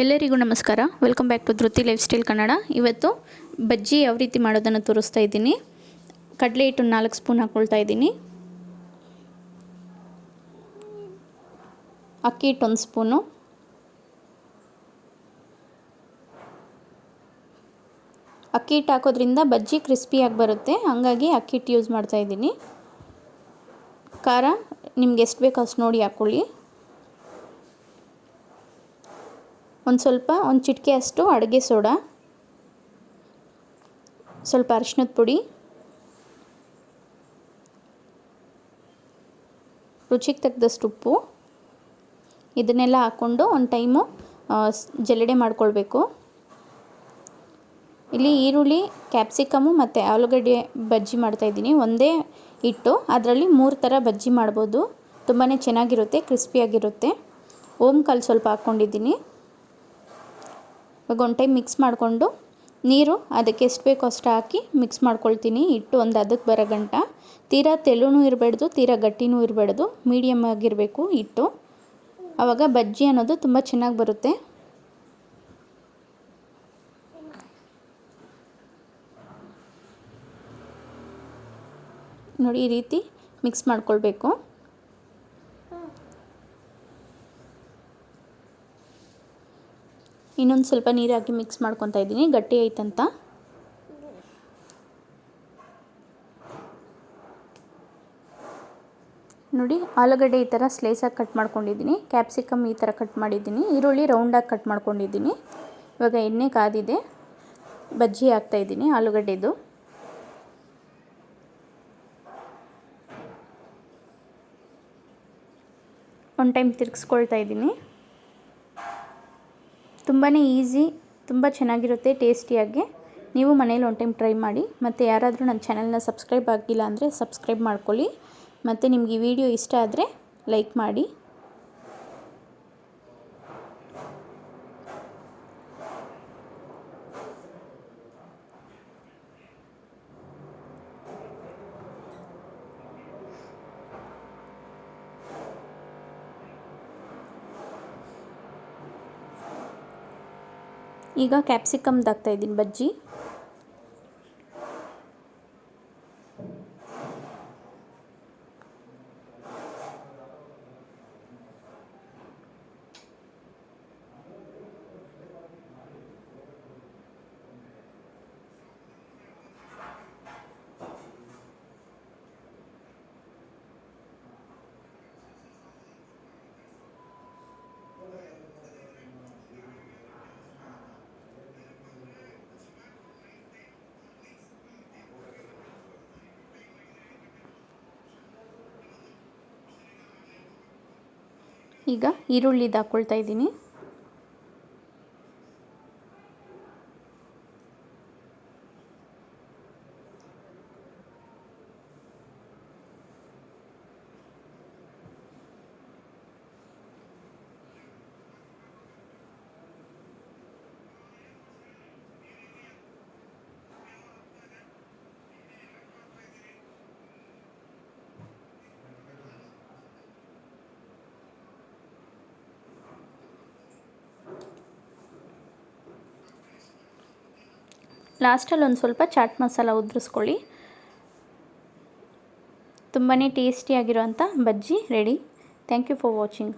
ಎಲ್ಲರಿಗೂ ನಮಸ್ಕಾರ. Welcome back to Dhruti lifestyle Kannada. ಇವತ್ತು ಬಜ್ಜಿ ಯಾವ ರೀತಿ ಮಾಡೋದನ್ನು ತೋರಿಸ್ತಾ ಇದ್ದೀನಿ. ಕಡಲೆ ಹಿಟ್ಟು 4 ಸ್ಪೂನ್ ಹಾಕ್ಕೊಳ್ತಾ ಇದ್ದೀನಿ. ಅಕ್ಕಿ ಹಿಟ್ಟು 1 ಸ್ಪೂನು, ಅಕ್ಕಿ ಹಿಟ್ಟು ಹಾಕೋದ್ರಿಂದ ಬಜ್ಜಿ ಕ್ರಿಸ್ಪಿಯಾಗಿ ಬರುತ್ತೆ, ಹಾಗಾಗಿ ಅಕ್ಕಿ ಹಿಟ್ಟು ಯೂಸ್ ಮಾಡ್ತಾ ಇದ್ದೀನಿ. ಖಾರ ನಿಮ್ಗೆ ಎಷ್ಟು ಬೇಕೋ ಅಷ್ಟು ನೋಡಿ ಹಾಕ್ಕೊಳ್ಳಿ. ಒಂದು ಚಿಟಿಕೆ ಅಷ್ಟು ಅಡುಗೆ ಸೋಡಾ, ಸ್ವಲ್ಪ ಅರಿಶಿನದ ಪುಡಿ, ರುಚಿಗೆ ತಕ್ಕದಷ್ಟು ಉಪ್ಪು. ಇದನ್ನೆಲ್ಲ ಹಾಕ್ಕೊಂಡು ಒಂದು ಟೈಮು ಜಲ್ಲಡೆ ಮಾಡ್ಕೊಳ್ಬೇಕು. ಇಲ್ಲಿ ಈರುಳ್ಳಿ, ಕ್ಯಾಪ್ಸಿಕಮ್ಮು ಮತ್ತು ಆಲೂಗಡ್ಡೆ ಬಜ್ಜಿ ಮಾಡ್ತಾಯಿದ್ದೀನಿ. ಒಂದೇ ಹಿಟ್ಟು ಅದರಲ್ಲಿ 3 ಥರ ಬಜ್ಜಿ ಮಾಡ್ಬೋದು. ತುಂಬಾ ಚೆನ್ನಾಗಿರುತ್ತೆ, ಕ್ರಿಸ್ಪಿಯಾಗಿರುತ್ತೆ. ಕಾಳು ಸ್ವಲ್ಪ ಹಾಕ್ಕೊಂಡಿದ್ದೀನಿ. ಇವಾಗ ಒಂದು ಟೈಮ್ ಮಿಕ್ಸ್ ಮಾಡಿಕೊಂಡು ನೀರು ಅದಕ್ಕೆ ಎಷ್ಟು ಬೇಕೋ ಅಷ್ಟು ಹಾಕಿ ಮಿಕ್ಸ್ ಮಾಡ್ಕೊಳ್ತೀನಿ. ಹಿಟ್ಟು ಒಂದು ಅದಕ್ಕೆ ಬರೋ ಗಂಟ. ತೀರಾ ತೆಳುನೂ ಇರಬಾರ್ದು, ತೀರಾ ಗಟ್ಟಿನೂ ಇರಬಾರ್ದು, ಮೀಡಿಯಮ್ ಆಗಿರಬೇಕು ಹಿಟ್ಟು. ಆವಾಗ ಬಜ್ಜಿ ಅನ್ನೋದು ತುಂಬ ಚೆನ್ನಾಗಿ ಬರುತ್ತೆ. ನೋಡಿ, ಈ ರೀತಿ ಮಿಕ್ಸ್ ಮಾಡ್ಕೊಳ್ಬೇಕು. ಇನ್ನೊಂದು ಸ್ವಲ್ಪ ನೀರು ಹಾಕಿ ಮಿಕ್ಸ್ ಮಾಡ್ಕೊತಾ ಇದ್ದೀನಿ, ಗಟ್ಟಿ ಐತಂತ. ನೋಡಿ, ಆಲೂಗಡ್ಡೆ ಈ ಥರ ಸ್ಲೈಸಾಗಿ ಕಟ್ ಮಾಡ್ಕೊಂಡಿದ್ದೀನಿ, ಕ್ಯಾಪ್ಸಿಕಮ್ ಈ ಥರ ಕಟ್ ಮಾಡಿದ್ದೀನಿ, ಈರುಳ್ಳಿ ರೌಂಡಾಗಿ ಕಟ್ ಮಾಡ್ಕೊಂಡಿದ್ದೀನಿ. ಇವಾಗ ಎಣ್ಣೆ ಕಾದಿದೆ, ಬಜ್ಜಿ ಹಾಕ್ತಾಯಿದ್ದೀನಿ ಆಲೂಗಡ್ಡೆದು. ಒಂದು ಟೈಮ್ ತಿರುಗಿಸ್ಕೊಳ್ತಾ ಇದ್ದೀನಿ. ತುಂಬಾ ಈಸಿ, ತುಂಬ ಚೆನ್ನಾಗಿರುತ್ತೆ, ಟೇಸ್ಟಿಯಾಗಿ. ನೀವು ಮನೇಲಿ ಒಂದು ಟೈಮ್ ಟ್ರೈ ಮಾಡಿ. ಮತ್ತು ಯಾರಾದರೂ ನನ್ನ ಚಾನಲ್ನ ಸಬ್ಸ್ಕ್ರೈಬ್ ಆಗಿಲ್ಲ ಅಂದರೆ ಸಬ್ಸ್ಕ್ರೈಬ್ ಮಾಡ್ಕೊಳ್ಳಿ. ಮತ್ತು ನಿಮ್ಗೆ ಈ ವಿಡಿಯೋ ಇಷ್ಟ ಆದರೆ ಲೈಕ್ ಮಾಡಿ. ಈಗ ಕ್ಯಾಪ್ಸಿಕಮ್ದು ಹಾಕ್ತಾಯಿದ್ದೀನಿ ಬಜ್ಜಿ. ಈಗ ಈರುಳ್ಳಿದು ಹಾಕ್ಕೊಳ್ತಾ ಇದ್ದೀನಿ. ಲಾಸ್ಟಲ್ಲಿ ಒಂದು ಸ್ವಲ್ಪ ಚಾಟ್ ಮಸಾಲ ಉದುರಿಸ್ಕೊಳ್ಳಿ. ತುಂಬಾ ಟೇಸ್ಟಿಯಾಗಿರೋಂಥ bajji ready. Thank you for watching.